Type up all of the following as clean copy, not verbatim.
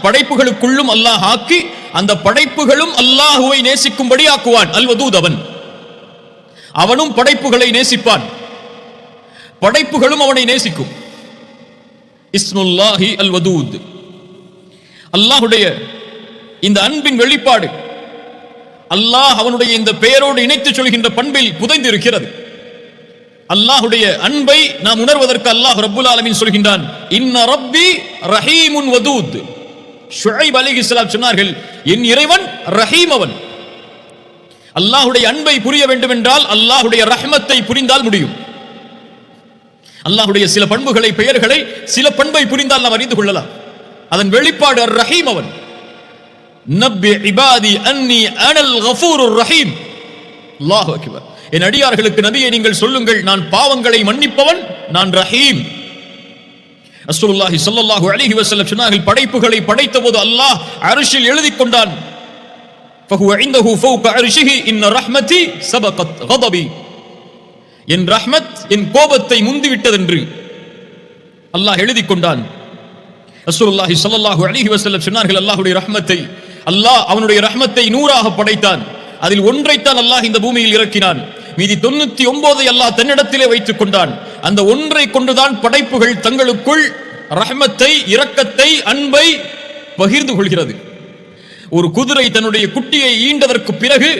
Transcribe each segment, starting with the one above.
படைப்புகளுக்குள்ளும் அல்லாஹ் ஆக்கி அந்த படைப்புகளும் அல்லாஹுவை நேசிக்கும்படி ஆக்குவான். அல் வதூத் அவனும் படைப்புகளை நேசிப்பான், படைப்புகளும் அவனை நேசிக்கும். இஸ்முல்லாஹி அல் வதூத், அல்லாஹுடைய இந்த அன்பின் வெளிப்பாடு அல்லாஹ் அவனுடைய இந்த பெயரோடு இணைத்து சொல்கின்ற பண்பில் புதைந்து இருக்கிறது. அல்லாஹுடைய அன்பை நாம் உணர்வதற்கு அல்லாஹ் ரப்புல் ஆலமீன் சொல்கின்றான், இன்ன ரப்பி ரஹீமுன் வதூத். ஷுஐப் அலைஹிஸ்ஸலாம் சொன்னார்கள், என் இறைவன் ரஹீம் அவன். அல்லாஹுடைய அன்பை புரிய வேண்டும் என்றால் அல்லாஹுடைய ரஹ்மத்தை புரிந்தால் முடியும். அல்லாஹுடைய சில பண்புகளை, பெயர்களை, சில பண்பை புரிந்தால் நாம் அறிந்து கொள்ளலாம். அதன் வெளிப்பாடு அர் ரஹீம் அவன். நப்பி இபாதி அன்னி அனல் கஃபூருர் ரஹீம். அல்லாஹு அக்பர். என் அடியார்களுக்கு நபியை நீங்கள் சொல்லுங்கள், நான் பாவங்களை மன்னிப்பவன், நான் ரஹீம். ரசூலுல்லாஹி ஸல்லல்லாஹு அலைஹி வஸல்லம் சொன்னார்கள், படைப்புகளை படைத்த போது அல்லாஹ் அர்ஷில் எழுதிக் கொண்டான், ஃபஹுவ இன்தஹு ஃபௌக அர்ஷிஹி இன்ன ரஹ்மதி சபகத் கதபி. என் ரஹ்மத் என் கோபத்தை முந்திவிட்டது என்று அல்லாஹ் எழுதிக் கொண்டான். ரசூலுல்லாஹி ஸல்லல்லாஹு அலைஹி வஸல்லம் சொன்னார்கள், அல்லாஹ்வுடைய ரஹ்மத்தை அல்லாஹ் அவனுடைய ரஹ்மத்தை நூறாக படைத்தான். அதில் ஒன்றைத்தான் அல்லாஹ் இந்த பூமியில் இறக்கினான். மீதி 99 அல்லாஹ் தன்னிடத்திலே வைத்துக் கொண்டான். அந்த ஒன்றை கொண்டுதான் படைப்புகள் தங்களுக்குள் ரஹ்மத்தை, இரக்கத்தை, அன்பை பகிர்ந்து கொள்கிறது. ஒரு குதிரை தன்னுடைய குட்டியை ஈண்டதற்கு பிறகு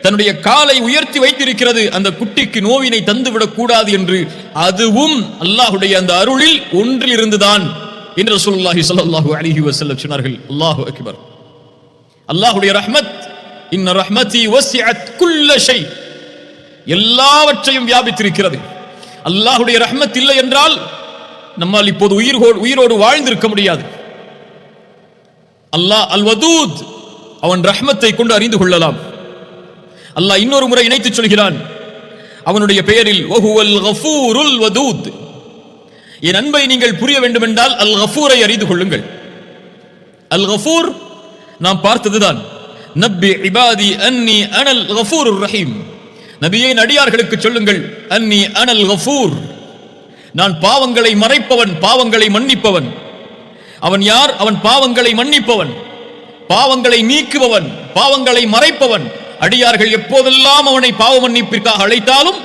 தன்னுடைய காலை உயர்த்தி வைத்திருக்கிறது, அந்த குட்டிக்கு நோவினை தந்துவிடக் கூடாது என்று. அதுவும் அல்லாஹுடைய அந்த அருளில் ஒன்றில் இருந்துதான் என்று ரசூலுல்லாஹி ஸல்லல்லாஹு அலைஹி வஸல்லம் சொன்னார்கள். அல்லாஹு அக்பர். அல்லாஹுடைய ரஹ்மத், இன்ன ரஹ்மதி வஸிஅத் குல்ல ஷை, எல்லாவற்றையும் வியாபித்திருக்கிறது. அல்லாஹுடைய ரஹ்மத் இல்லை என்றால் நம்மால் இப்போது உயிரோடு வாழ்ந்திருக்க முடியாது. அல்லாஹ் அல் வதூத், அவன் ரஹ்மத்தை கொண்டு அறிந்து கொள்ளலாம். அல்லாஹ் இன்னொரு முறை இணைத்து சொல்கிறான் அவனுடைய பெயரில், வஹுவல் கஃபூருல் வதூத். என் அன்பை நீங்கள் புரிய வேண்டும் என்றால் அல் கஃபூரை அறிந்து கொள்ளுங்கள். அல் கஃபூர் நாம் பார்த்ததுதான். நப்பி இபாதி அன்னி அனல் கஃபூருர் ரஹீம். நபியே, அடியார்களுக்கு சொல்லுங்கள், அன்னி அனல் கஃபூர், நான் பாவங்களை மறைப்பவன், பாவங்களை மன்னிப்பவன். அவன் யார்? அவன் பாவங்களை மன்னிப்பவன், பாவங்களை நீக்குபவன், பாவங்களை மறைப்பவன். அடியார்கள் எப்போதெல்லாம் அவனை பாவ மன்னிப்பிற்காக அழைத்தாலும்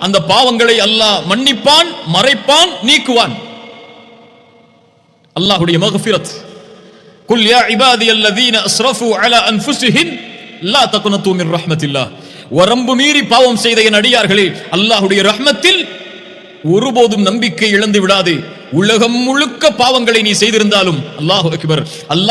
அந்த பாவங்களை அல்லாஹ் மன்னிப்பான், மறைப்பான், நீக்குவான். அல்லாஹ்வுடைய மக்ஃபிரத். குல் யா இபாதியல்லதீன அஸ்ரஃபு அலா அன்ஃபுஸிஹிம் லா தக்னது மின் ரஹ்மத்தில்லாஹ். வரம்பு மீறி பாவம் செய்த என் அடியார்களே, அல்லாஹ்வுடைய ரஹ்மத்தில் ஒருபோதும் நம்பிக்கை இழந்து விடாதே. உலகம் முழுக்க பாவங்களை நீ செய்திருந்தாலும், அல்லாஹு அக்பர், அல்லாஹ்